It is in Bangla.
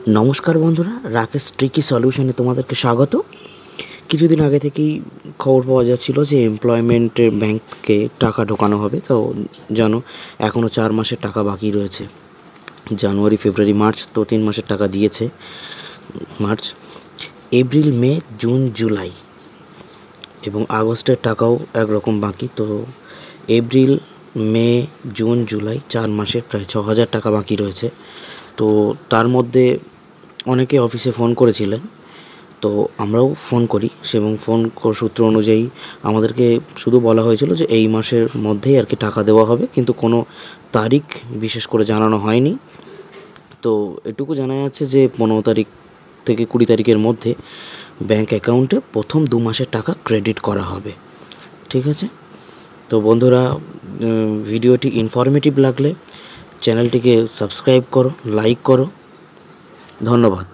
নমস্কার বন্ধুরা, রাকেশ ট্রিকি সলিউশনে তোমাদেরকে স্বাগত। কিছুদিন আগে থেকেই খবর পাওয়া যাচ্ছিল যে এমপ্লয়মেন্টের ব্যাংকে টাকা ঢোকানো হবে। তো জানো, এখনও 4 মাসের টাকা বাকি রয়েছে। জানুয়ারি, ফেব্রুয়ারি, মার্চ, তো 3 মাসের টাকা দিয়েছে। মার্চ, এপ্রিল, মে, জুন, জুলাই এবং আগস্টের টাকাও একরকম বাকি। তো এপ্রিল, মে, জুন, জুলাই 4 মাসের প্রায় 6,000 টাকা বাকি রয়েছে। তো তার মধ্যে অনেকে অফিসে ফোন করেছিলেন, তো আমরাও ফোন করি এবং সূত্র অনুযায়ী আমাদেরকে শুধু বলা হয়েছিল যে এই মাসের মধ্যেই আর কি টাকা দেওয়া হবে, কিন্তু কোনো তারিখ বিশেষ করে জানানো হয়নি। তো এটুকু জানা যাচ্ছে যে 15 তারিখ থেকে 20 তারিখের মধ্যে ব্যাংক অ্যাকাউন্টে প্রথম 2 মাসের টাকা ক্রেডিট করা হবে। ঠিক আছে? তো বন্ধুরা, ভিডিওটি ইনফরমেটিভ লাগলে চ্যানেলটিকে সাবস্ক্রাইব করো, লাইক করো। ধন্যবাদ।